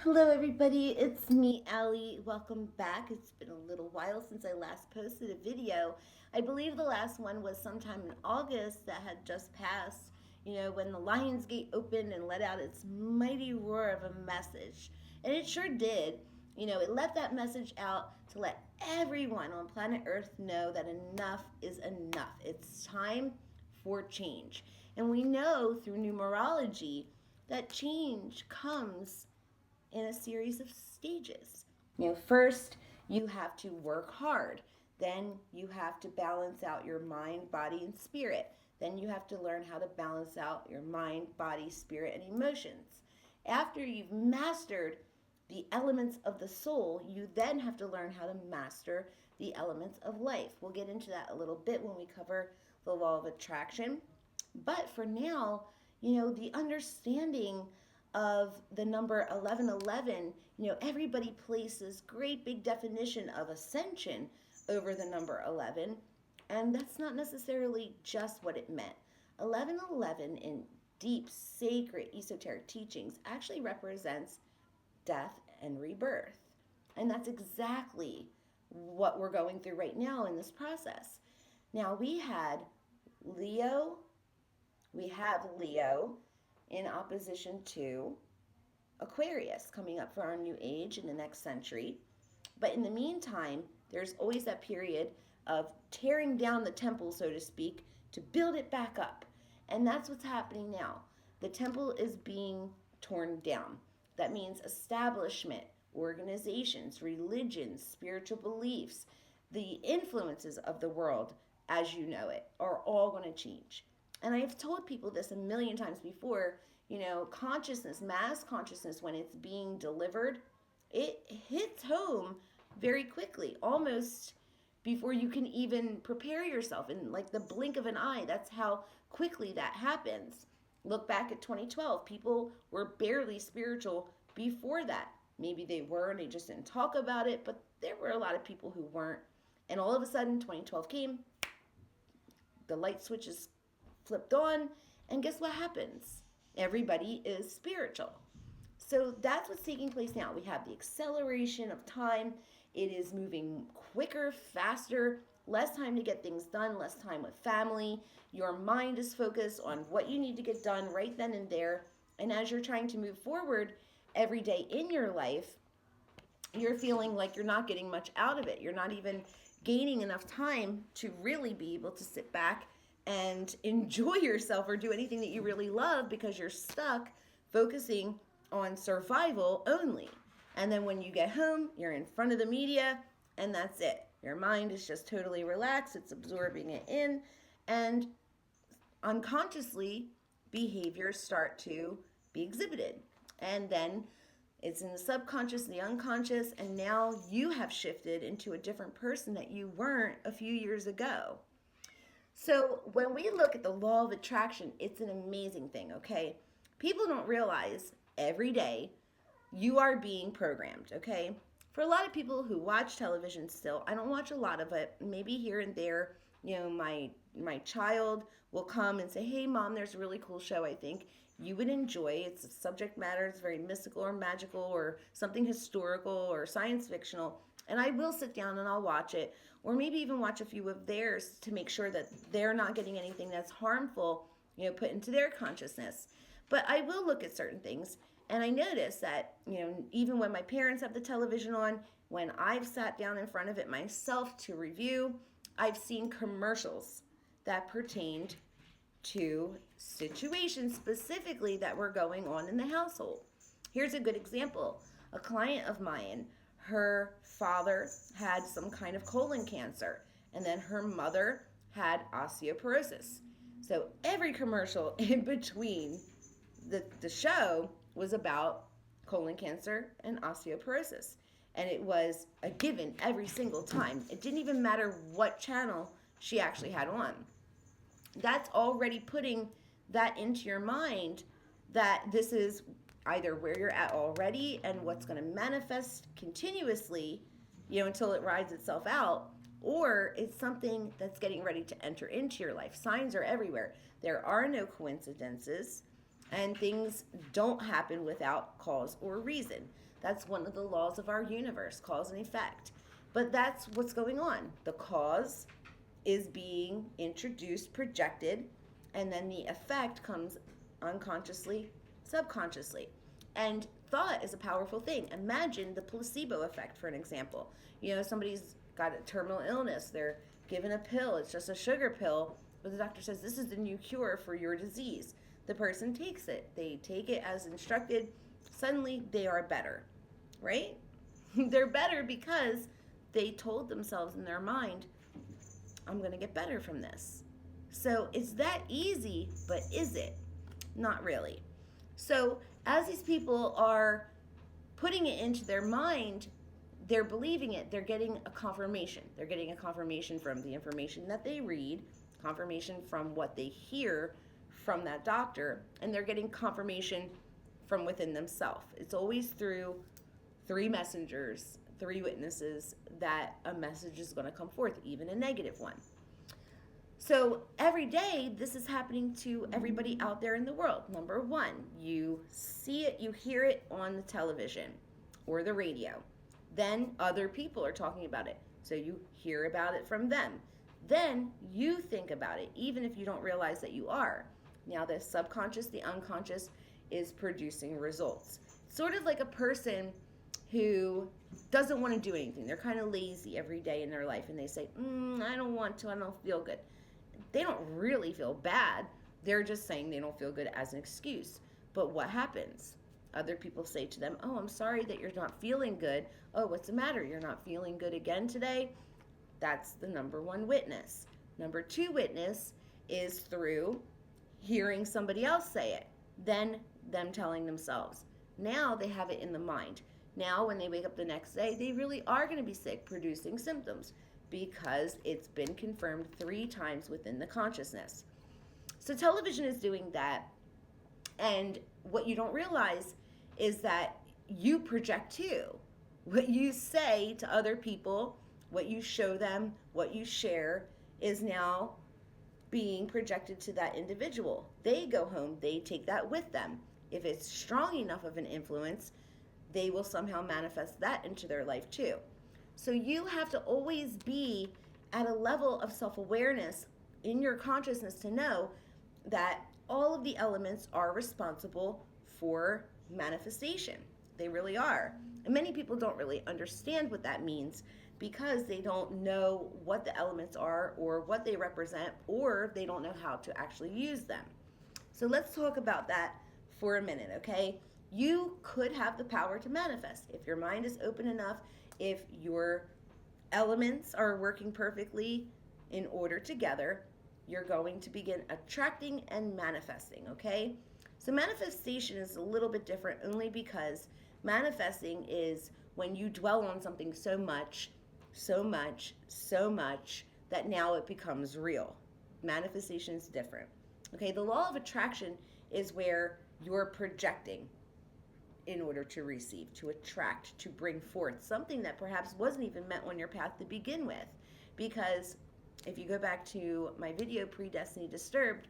Hello, everybody. It's me, Allie. Welcome back. It's been a little while since I last posted a video. I believe the last one was sometime in August that had just passed, when the Lion's Gate opened and let out its mighty roar of a message. And it sure did. It let that message out to let everyone on planet Earth know that enough is enough. It's time for change. And we know through numerology that change comes in a series of stages. First you have to work hard. Then you have to balance out your mind, body, and spirit. Then you have to learn how to balance out your mind, body, spirit, and emotions. After you've mastered the elements of the soul, you then have to learn how to master the elements of life. We'll get into that a little bit when we cover the law of attraction. But for now, the understanding of the number 1111, everybody places great big definition of ascension over the number 11, and that's not necessarily just what it meant. 1111 in deep, sacred, esoteric teachings actually represents death and rebirth. And that's exactly what we're going through right now in this process. Now, Leo, we have Leo in opposition to Aquarius coming up for our new age in the next century. But in the meantime, there's always that period of tearing down the temple, so to speak, to build it back up. And that's what's happening now. The temple is being torn down. That means establishment, organizations, religions, spiritual beliefs, the influences of the world as you know it are all going to change. And I've told people this a million times before, consciousness, mass consciousness, when it's being delivered, it hits home very quickly, almost before you can even prepare yourself in like the blink of an eye. That's how quickly that happens. Look back at 2012. People were barely spiritual before that. Maybe they were and they just didn't talk about it, but there were a lot of people who weren't. And all of a sudden, 2012 came, the light switches flipped on, and guess what happens? Everybody is spiritual. So that's what's taking place now. We have the acceleration of time. It is moving quicker, faster, less time to get things done, less time with family. Your mind is focused on what you need to get done right then and there. And as you're trying to move forward every day in your life, you're feeling like you're not getting much out of it. You're not even gaining enough time to really be able to sit back and enjoy yourself or do anything that you really love because you're stuck focusing on survival only. And then when you get home, you're in front of the media and that's it. Your mind is just totally relaxed. It's absorbing it in, and unconsciously behaviors start to be exhibited. And then it's in the subconscious, the unconscious, and now you have shifted into a different person that you weren't a few years ago. So when we look at the law of attraction, it's an amazing thing, okay? People don't realize every day you are being programmed, okay? For a lot of people who watch television still, I don't watch a lot of it, maybe here and there, my child will come and say, "Hey mom, there's a really cool show I think you would enjoy. It's a subject matter, it's very mystical or magical or something historical or science fictional." And I will sit down and I'll watch it, or maybe even watch a few of theirs to make sure that they're not getting anything that's harmful, put into their consciousness. But I will look at certain things, and I notice that, even when my parents have the television on, when I've sat down in front of it myself to review, I've seen commercials that pertained to situations specifically that were going on in the household. Here's a good example. A client of mine, her father had some kind of colon cancer, and then her mother had osteoporosis. So every commercial in between the show was about colon cancer and osteoporosis. And it was a given every single time. It didn't even matter what channel she actually had on. That's already putting that into your mind that this is either where you're at already and what's going to manifest continuously, until it rides itself out, or it's something that's getting ready to enter into your life. Signs are everywhere. There are no coincidences. And things don't happen without cause or reason. That's one of the laws of our universe, cause and effect. But that's what's going on. The cause is being introduced, projected, and then the effect comes unconsciously, subconsciously. And thought is a powerful thing. Imagine the placebo effect, for an example. Somebody's got a terminal illness, they're given a pill, it's just a sugar pill, but the doctor says this is the new cure for your disease. The person takes it, they take it as instructed, suddenly they are better, right? They're better because they told themselves in their mind, I'm going to get better from this. So it's that easy, but is it? Not really. So as these people are putting it into their mind, they're believing it. They're getting a confirmation. They're getting a confirmation from the information that they read, confirmation from what they hear from that doctor, and they're getting confirmation from within themselves. It's always through three messengers, three witnesses, that a message is going to come forth, even a negative one. So every day, this is happening to everybody out there in the world. Number one, you see it, you hear it on the television or the radio. Then other people are talking about it. So you hear about it from them. Then you think about it, even if you don't realize that you are. Now the subconscious, the unconscious is producing results. Sort of like a person who doesn't want to do anything. They're kind of lazy every day in their life and they say, I don't want to, I don't feel good. They don't really feel bad. They're just saying they don't feel good as an excuse. But what happens? Other people say to them, I'm sorry that you're not feeling good. Oh, what's the matter? You're not feeling good again today? That's the number one witness. Number two witness is through hearing somebody else say it, then them telling themselves. Now they have it in the mind. Now when they wake up the next day, they really are going to be sick, producing symptoms, because it's been confirmed 3 times within the consciousness. So television is doing that, and what you don't realize is that you project too. What you say to other people, what you show them, what you share is now being projected to that individual. They go home, they take that with them. If it's strong enough of an influence, they will somehow manifest that into their life too. So you have to always be at a level of self-awareness in your consciousness to know that all of the elements are responsible for manifestation. They really are. And many people don't really understand what that means because they don't know what the elements are or what they represent, or they don't know how to actually use them. So let's talk about that for a minute, okay? You could have the power to manifest if your mind is open enough, if your elements are working perfectly in order together. You're going to begin attracting and manifesting, okay? So manifestation is a little bit different only because manifesting is when you dwell on something so much that now it becomes real. Manifestation is different. Okay, the law of attraction is where you're projecting in order to receive, to attract, to bring forth something that perhaps wasn't even meant on your path to begin with. Because if you go back to my video, Predestiny Disturbed,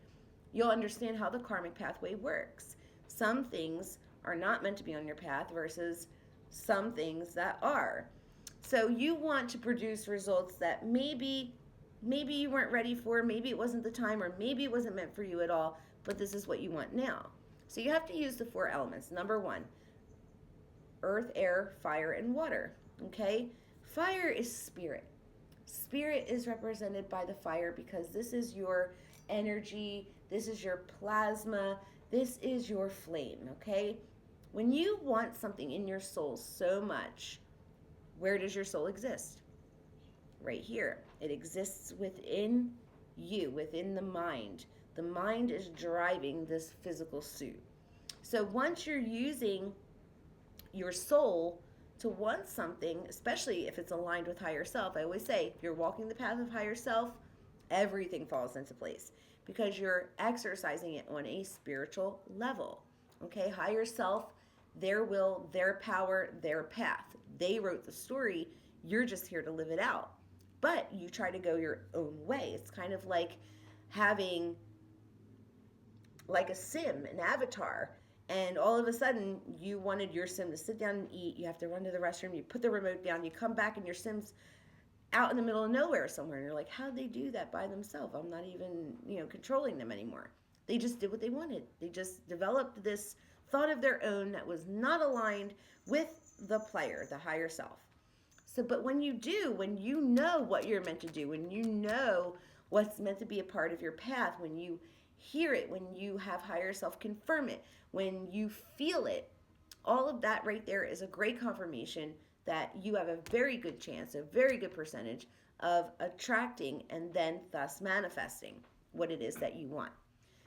you'll understand how the karmic pathway works. Some things are not meant to be on your path versus some things that are. So you want to produce results that maybe you weren't ready for, maybe it wasn't the time, or maybe it wasn't meant for you at all, but this is what you want now. So you have to use the 4 elements. Number 1, earth, air, fire, and water. Okay? Fire is spirit. Spirit is represented by the fire because this is your energy, this is your plasma, this is your flame, okay? When you want something in your soul so much, where does your soul exist? Right here. It exists within you, within the mind. The mind is driving this physical suit. So once you're using your soul to want something, especially if it's aligned with higher self, I always say, if you're walking the path of higher self, everything falls into place because you're exercising it on a spiritual level. Okay, higher self, their will, their power, their path. They wrote the story. You're just here to live it out. But you try to go your own way. It's kind of like having like a sim, an avatar, and all of a sudden you wanted your sim to sit down and eat. You have to run to the restroom, you put the remote down, you come back, and your sim's out in the middle of nowhere somewhere. And you're like, how'd they do that by themselves? I'm not even, controlling them anymore. They just did what they wanted. They just developed this thought of their own that was not aligned with the player, the higher self. So, but when you do, when you know what you're meant to do, when you know what's meant to be a part of your path, when you hear it, when you have higher self confirm it, when you feel it, all of that right there is a great confirmation that you have a very good chance, a very good percentage of attracting and then thus manifesting what it is that you want.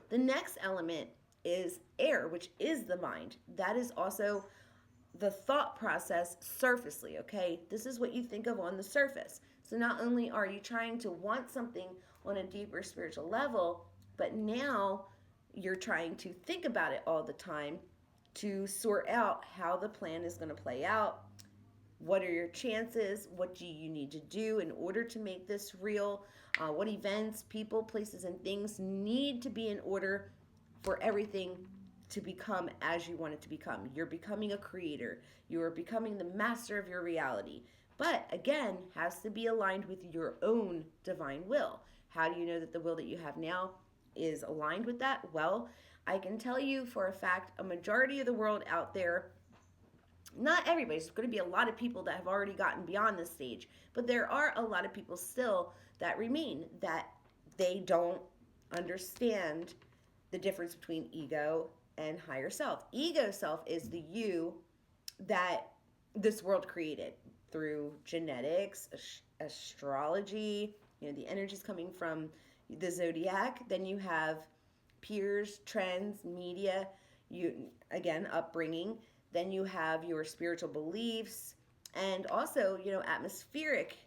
The next element is air, which is the mind. That is also the thought process surfacely, okay? This is what you think of on the surface. So not only are you trying to want something on a deeper spiritual level, but now you're trying to think about it all the time to sort out how the plan is going to play out. What are your chances? What do you need to do in order to make this real? What events, people, places, and things need to be in order for everything to become as you want it to become? You're becoming a creator. You are becoming the master of your reality. But again, has to be aligned with your own divine will. How do you know that the will that you have now is aligned with that? Well, I can tell you for a fact, a majority of the world out there, not everybody, there's going to be a lot of people that have already gotten beyond this stage, but there are a lot of people still that remain, that they don't understand the difference between ego and higher self. Ego self is the you that this world created through genetics, astrology, the energies coming from the zodiac. Then you have peers, trends, media, you again, upbringing. Then you have your spiritual beliefs and also, atmospheric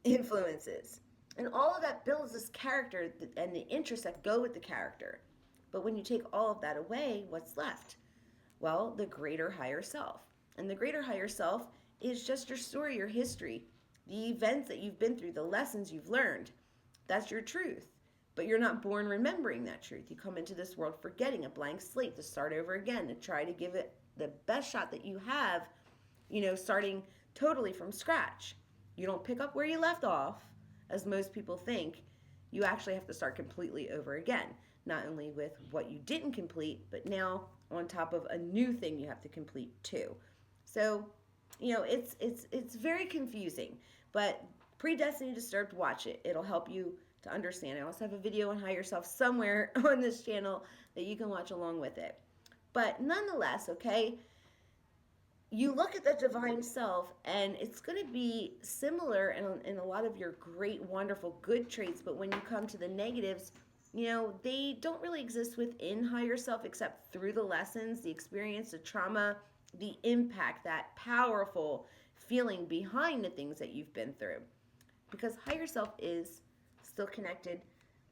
influences. And all of that builds this character and the interests that go with the character. But when you take all of that away, what's left? Well, the greater higher self. And the greater higher self is just your story, your history, the events that you've been through, the lessons you've learned. That's your truth. But you're not born remembering that truth. You come into this world forgetting, a blank slate to start over again, to try to give it the best shot that you have, starting totally from scratch. You don't pick up where you left off, as most people think. You actually have to start completely over again, not only with what you didn't complete, but now on top of a new thing you have to complete too. So, it's very confusing, but Predestined Disturbed, watch it. It'll help you to understand. I also have a video on Higher Self somewhere on this channel that you can watch along with it. But nonetheless, okay, you look at the divine self and it's going to be similar in a lot of your great, wonderful, good traits. But when you come to the negatives, they don't really exist within higher self except through the lessons, the experience, the trauma, the impact, that powerful feeling behind the things that you've been through. Because higher self is still connected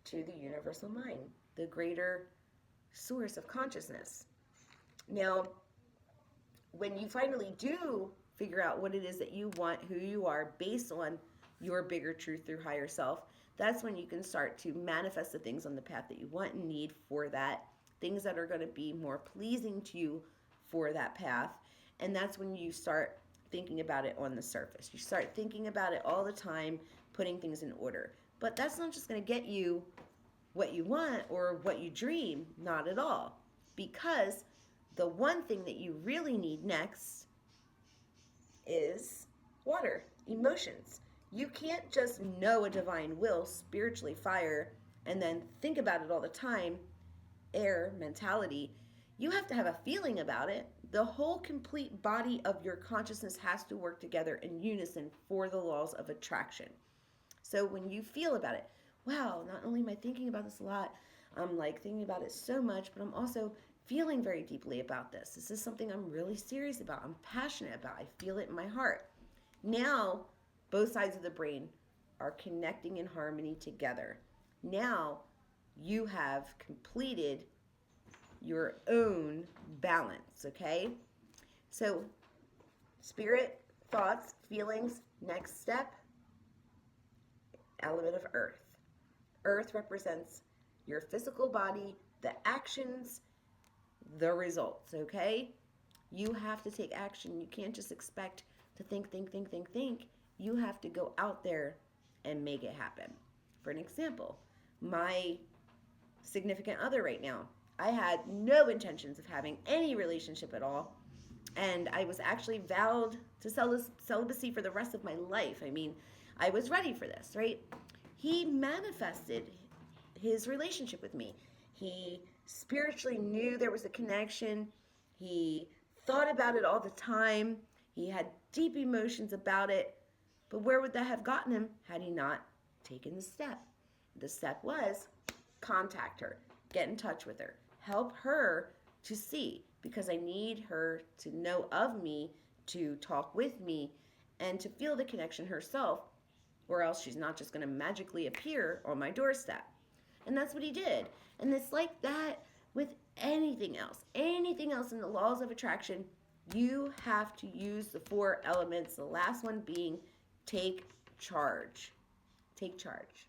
to the universal mind, the greater source of consciousness. Now, when you finally do figure out what it is that you want, who you are, based on your bigger truth through higher self, that's when you can start to manifest the things on the path that you want and need for that, things that are going to be more pleasing to you for that path. And that's when you start thinking about it on the surface. You start thinking about it all the time, putting things in order. But that's not just going to get you what you want or what you dream, not at all. Because the one thing that you really need next is water, emotions. You can't just know a divine will, spiritually fire, and then think about it all the time, air, mentality. You have to have a feeling about it. The whole complete body of your consciousness has to work together in unison for the laws of attraction. So when you feel about it, wow, not only am I thinking about this a lot, I'm thinking about it so much, but I'm also feeling very deeply about this. This is something I'm really serious about. I'm passionate about. I feel it in my heart. Now, both sides of the brain are connecting in harmony together. Now, you have completed your own balance, okay? So, spirit, thoughts, feelings, next step, element of earth. Earth represents your physical body, The actions, the results, okay? You have to take action. You can't just expect to think. You have to go out there and make it happen. For an example, my significant other right now, I had no intentions of having any relationship at all. And I was actually vowed to celibacy for the rest of my life. I mean, I was ready for this, right? He manifested his relationship with me. He spiritually knew there was a connection. He thought about it all the time. He had deep emotions about it. But where would that have gotten him had he not taken the step? The step was contact her, get in touch with her, help her to see, because I need her to know of me, to talk with me, and to feel the connection herself, or else she's not just going to magically appear on my doorstep. And that's what he did. And it's like that with anything else in the laws of attraction. You have to use the 4 elements, the last one being take charge. Take charge.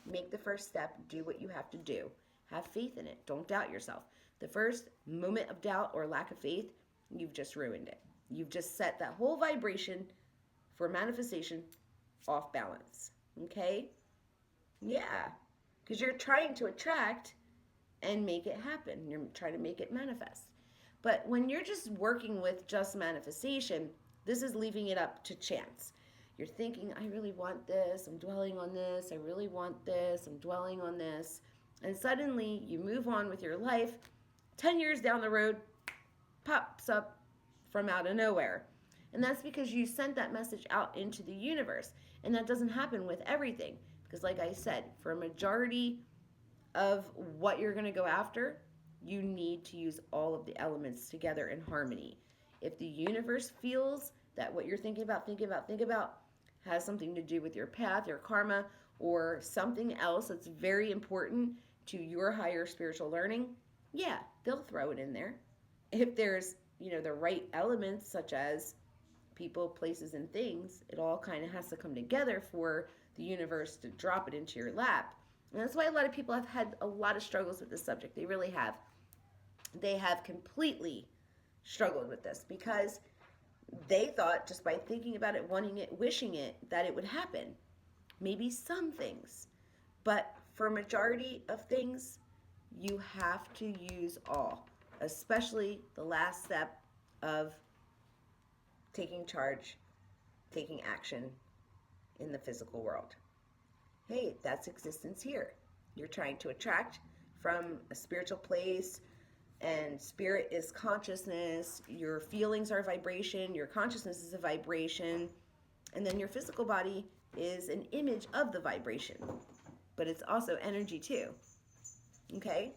Make the first step. Do what you have to do. Have faith in it. Don't doubt yourself. The first moment of doubt or lack of faith, you've just ruined it. You've just set that whole vibration for manifestation off balance. Okay? Yeah. Because you're trying to attract and make it happen. You're trying to make it manifest. But when you're just working with just manifestation, this is leaving it up to chance. You're thinking, I really want this. I'm dwelling on this. I really want this. I'm dwelling on this. And suddenly you move on with your life. 10 years down the road, pops up from out of nowhere. And that's because you sent that message out into the universe. And that doesn't happen with everything. Because like I said, for a majority of what you're going to go after, you need to use all of the elements together in harmony. If the universe feels that what you're thinking about has something to do with your path, your karma, or something else that's very important to your higher spiritual learning, yeah, they'll throw it in there. If there's, the right elements, such as people, places, and things, it all kind of has to come together for the universe to drop it into your lap. And that's why a lot of people have had a lot of struggles with this subject. They really have. They have completely struggled with this because they thought just by thinking about it, wanting it, wishing it, that it would happen. Maybe some things. But for a majority of things, you have to use all, especially the last step of taking charge, taking action in the physical world. Hey, that's existence here. You're trying to attract from a spiritual place, and spirit is consciousness. Your feelings are vibration. Your consciousness is a vibration. And then your physical body is an image of the vibration. But it's also energy too. Okay?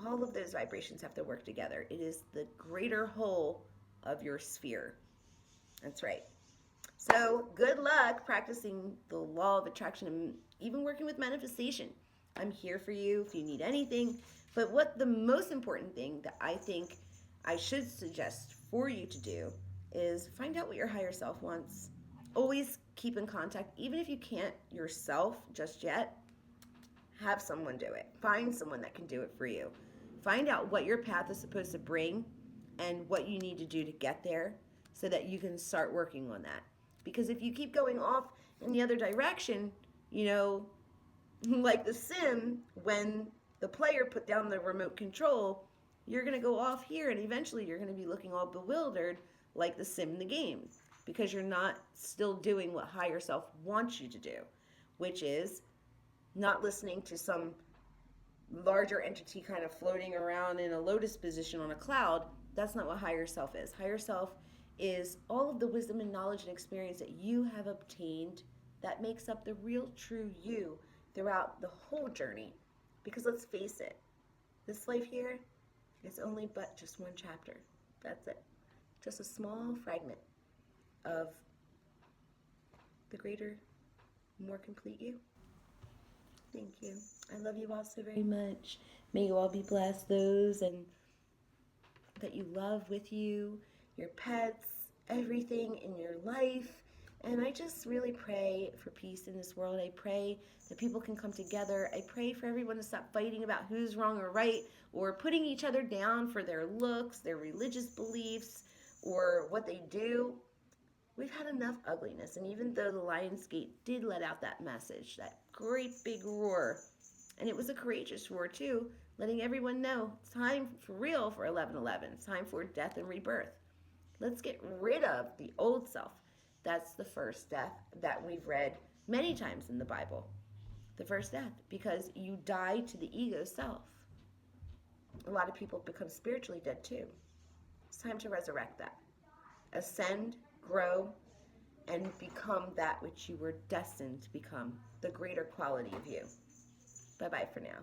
All of those vibrations have to work together. It is the greater whole of your sphere. That's right. So good luck practicing the law of attraction and even working with manifestation. I'm here for you if you need anything. But what the most important thing that I think I should suggest for you to do is find out what your higher self wants. Always keep in contact, even if you can't yourself just yet, have someone do it. Find someone that can do it for you. Find out what your path is supposed to bring and what you need to do to get there so that you can start working on that. Because if you keep going off in the other direction, like The Sim, when the player put down the remote control, you're going to go off here and eventually you're going to be looking all bewildered like The Sim in the game because you're not still doing what higher self wants you to do, which is not listening to some larger entity kind of floating around in a lotus position on a cloud. That's not what higher self is. Higher self is all of the wisdom and knowledge and experience that you have obtained that makes up the real true you throughout the whole journey. Because let's face it, this life here is only but just one chapter. That's it. Just a small fragment of the greater, more complete you. Thank you. I love you all so very much. May you all be blessed, those and that you love with you, your pets, everything in your life. And I just really pray for peace in this world. I pray that people can come together. I pray for everyone to stop fighting about who's wrong or right, or putting each other down for their looks, their religious beliefs, or what they do. We've had enough ugliness. And even though the Lionsgate did let out that message, that great big roar, and it was a courageous roar too, letting everyone know it's time for real for 11/11. It's time for death and rebirth. Let's get rid of the old self. That's the first death that we've read many times in the Bible. The first death, because you die to the ego self. A lot of people become spiritually dead too. It's time to resurrect that. Ascend, grow, and become that which you were destined to become, the greater quality of you. Bye-bye for now.